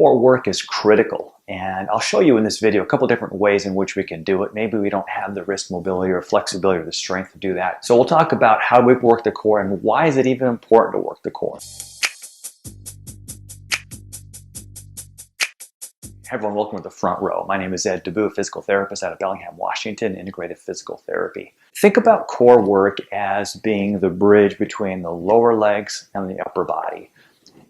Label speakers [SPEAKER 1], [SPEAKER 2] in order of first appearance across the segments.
[SPEAKER 1] core work is critical, and I'll show you in this video a couple different ways in which we can do it. Maybe we don't have the wrist mobility or flexibility or the strength to do that. So we'll talk about how we work the core and why is it even important to work the core. Hey everyone, welcome to the front row. My name is Ed Debu, a physical therapist out of Bellingham, Washington, Integrative Physical Therapy. Think about core work as being the bridge between the lower legs and the upper body.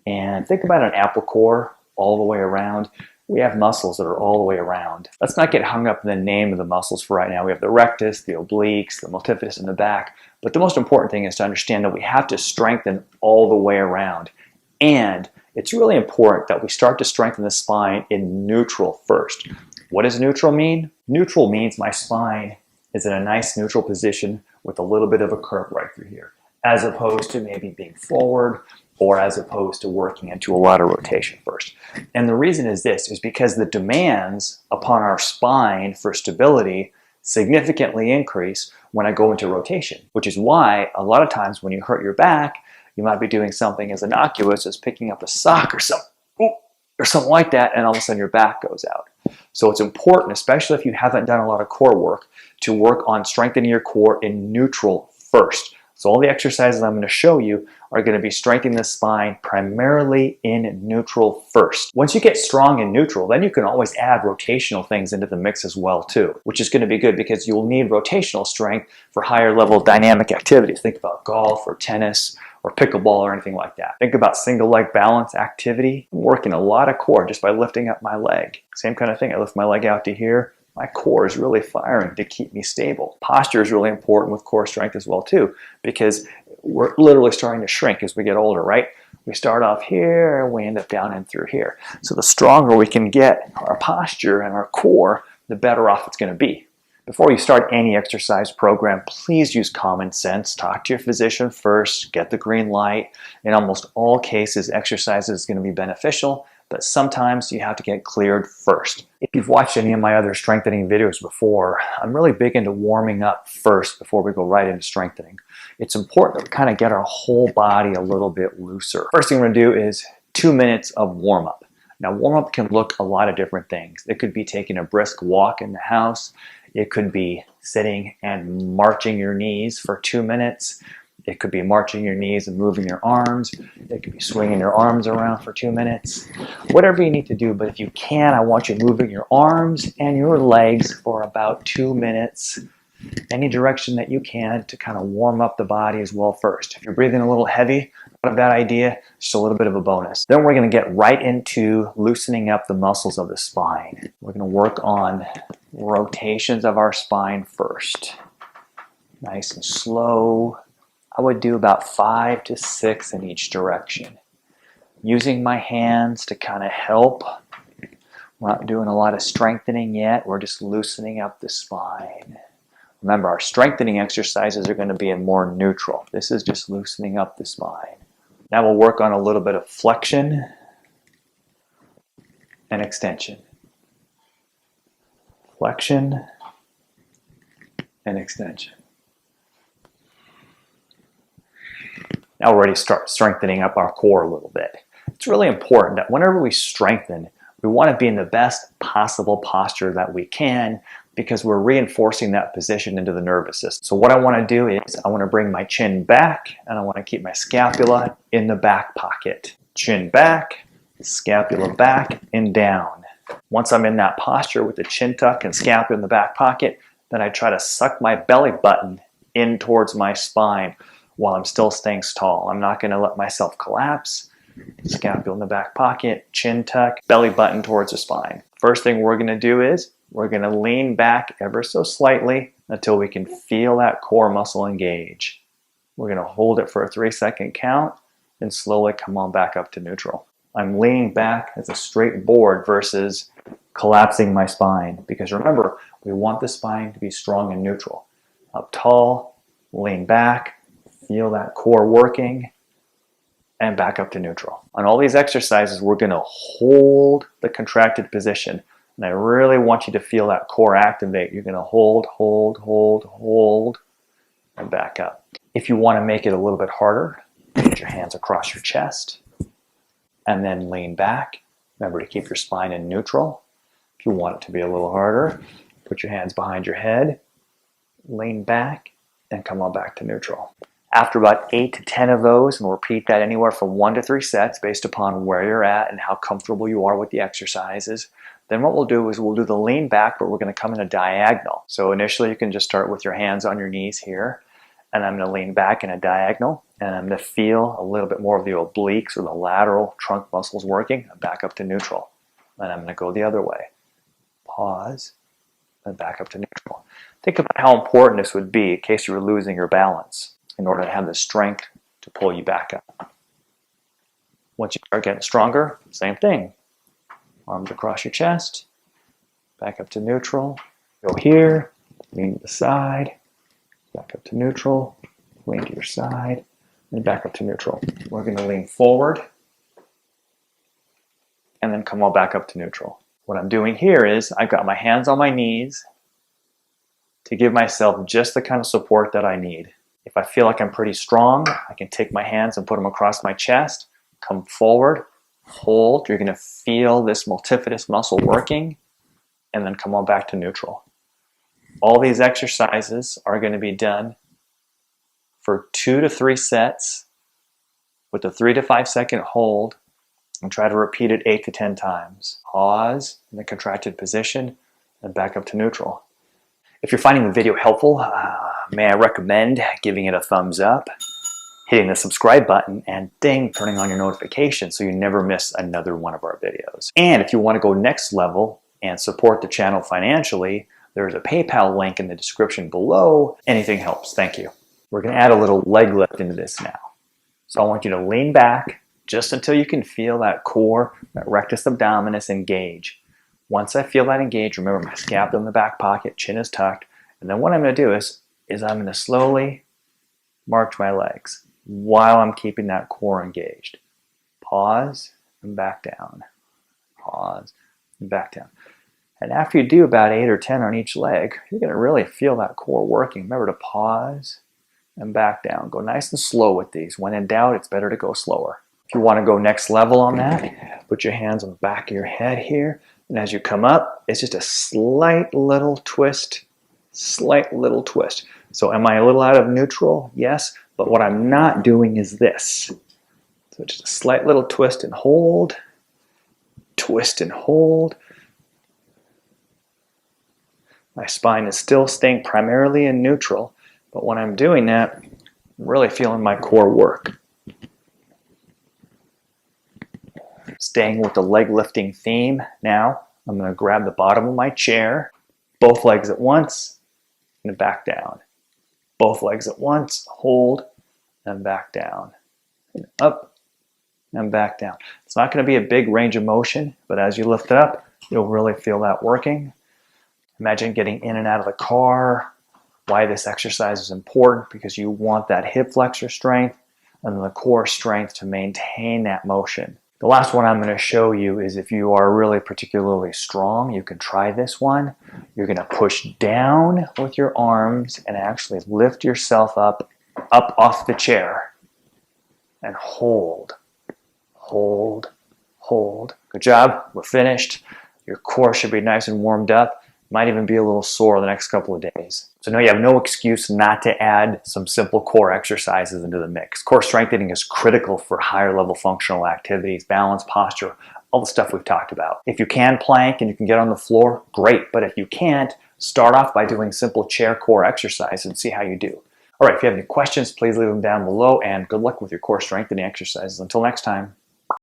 [SPEAKER 1] And think about an apple core all the way around. We have muscles that are all the way around. Let's not get hung up in the name of the muscles for right now. We have the rectus, the obliques, the multifidus in the back. But the most important thing is to understand that we have to strengthen all the way around. And it's really important that we start to strengthen the spine in neutral first. What does neutral mean? Neutral means my spine is in a nice neutral position with a little bit of a curve right through here, as opposed to maybe being forward or as opposed to working into a lot of rotation first. And the reason is this, is because the demands upon our spine for stability significantly increase when I go into rotation, which is why a lot of times when you hurt your back, you might be doing something as innocuous as picking up a sock or something like that, and all of a sudden your back goes out. So it's important, especially if you haven't done a lot of core work, to work on strengthening your core in neutral first. So all the exercises I'm going to show you are going to be strengthening the spine primarily in neutral first. Once you get strong in neutral, then you can always add rotational things into the mix as well too, which is going to be good because you'll need rotational strength for higher level dynamic activities. Think about golf or tennis or pickleball or anything like that. Think about single leg balance activity. I'm working a lot of core just by lifting up my leg. Same kind of thing. I lift my leg out to here. My core is really firing to keep me stable. Posture is really important with core strength as well too, because we're literally starting to shrink as we get older, right? We start off here and we end up down and through here. So the stronger we can get our posture and our core, the better off it's going to be. Before you start any exercise program, please use common sense. Talk to your physician first, get the green light. In almost all cases, exercise is going to be beneficial, but sometimes you have to get cleared first. If you've watched any of my other strengthening videos before, I'm really big into warming up first before we go right into strengthening. It's important that we kind of get our whole body a little bit looser. First thing we're going to do is 2 minutes of warm-up. Now, warm-up can look a lot of different things. It could be taking a brisk walk in the house. It could be sitting and marching your knees for 2 minutes. It could be marching your knees and moving your arms. It could be swinging your arms around for 2 minutes. Whatever you need to do, but if you can, I want you moving your arms and your legs for about 2 minutes. Any direction that you can to kind of warm up the body as well first. If you're breathing a little heavy, not a bad idea, just a little bit of a bonus. Then we're going to get right into loosening up the muscles of the spine. We're going to work on rotations of our spine first. Nice and slow. I would do about 5 to 6 in each direction. Using my hands to kind of help. We're not doing a lot of strengthening yet. We're just loosening up the spine. Remember, our strengthening exercises are going to be in more neutral. This is just loosening up the spine. Now we'll work on a little bit of flexion and extension. Flexion and extension. Now we're ready to start strengthening up our core a little bit. It's really important that whenever we strengthen, we want to be in the best possible posture that we can because we're reinforcing that position into the nervous system. So what I want to do is I want to bring my chin back and I want to keep my scapula in the back pocket. Chin back, scapula back and down. Once I'm in that posture with the chin tuck and scapula in the back pocket, then I try to suck my belly button in towards my spine while I'm still staying tall. I'm not going to let myself collapse. Scapula in the back pocket, chin tuck, belly button towards the spine. First thing we're going to do is we're going to lean back ever so slightly until we can feel that core muscle engage. We're going to hold it for a 3-second count and slowly come on back up to neutral. I'm leaning back as a straight board versus collapsing my spine because remember, we want the spine to be strong and neutral. Up tall, lean back, feel that core working, and back up to neutral. On all these exercises, we're going to hold the contracted position. And I really want you to feel that core activate. You're going to hold, hold, hold, hold, and back up. If you want to make it a little bit harder, put your hands across your chest, and then lean back, Remember to keep your spine in neutral. If you want it to be a little harder, put your hands behind your head, lean back, and come on back to neutral. After about 8 to 10 of those, and we'll repeat that anywhere from 1 to 3 sets based upon where you're at and how comfortable you are with the exercises, then what we'll do is we'll do the lean back, but we're going to come in a diagonal. So initially you can just start with your hands on your knees here, and I'm going to lean back in a diagonal, and I'm going to feel a little bit more of the obliques or the lateral trunk muscles working, back up to neutral. And I'm going to go the other way. Pause, and back up to neutral. Think about how important this would be in case you were losing your balance in order to have the strength to pull you back up. Once you start getting stronger, same thing. Arms across your chest, back up to neutral. Go here, lean to the side, back up to neutral, lean to your side, and back up to neutral. We're going to lean forward, and then come all back up to neutral. What I'm doing here is I've got my hands on my knees to give myself just the kind of support that I need. If I feel like I'm pretty strong, I can take my hands and put them across my chest, come forward, hold. You're going to feel this multifidus muscle working, and then come on back to neutral. All these exercises are going to be done for 2 to 3 sets with a 3 to 5 second hold, and try to repeat it 8 to 10 times. Pause in the contracted position and back up to neutral. If you're finding the video helpful, may I recommend giving it a thumbs up, hitting the subscribe button, and ding, turning on your notifications so you never miss another one of our videos. And if you want to go next level and support the channel financially, there's a PayPal link in the description below. Anything helps. Thank you. We're going to add a little leg lift into this now. So I want you to lean back just until you can feel that core, that rectus abdominis engage. Once I feel that engage, remember my scapula in the back pocket, chin is tucked, and then what I'm going to do is I'm going to slowly march my legs while I'm keeping that core engaged. Pause and back down. Pause and back down. And after you do about 8 or 10 on each leg, you're going to really feel that core working. Remember to pause and back down. Go nice and slow with these. When in doubt, it's better to go slower. If you want to go next level on that, put your hands on the back of your head here. And as you come up, it's just a slight little twist, slight little twist. So am I a little out of neutral? Yes, but what I'm not doing is this. So just a slight little twist and hold, twist and hold. My spine is still staying primarily in neutral, but when I'm doing that, I'm really feeling my core work. Staying with the leg lifting theme now, I'm going to grab the bottom of my chair, both legs at once, and back down. Both legs at once, hold, and back down. And up, and back down. It's not going to be a big range of motion, but as you lift it up, you'll really feel that working. Imagine getting in and out of the car. Why this exercise is important, because you want that hip flexor strength and the core strength to maintain that motion. The last one I'm going to show you is if you are really particularly strong, you can try this one. You're going to push down with your arms and actually lift yourself up off the chair and hold, hold, hold. Good job. We're finished. Your core should be nice and warmed up. Might even be a little sore the next couple of days. So no, you have no excuse not to add some simple core exercises into the mix. Core strengthening is critical for higher level functional activities, balance, posture, all the stuff we've talked about. If you can plank and you can get on the floor, great. But if you can't, start off by doing simple chair core exercise and see how you do. All right, if you have any questions, please leave them down below, and good luck with your core strengthening exercises. Until next time.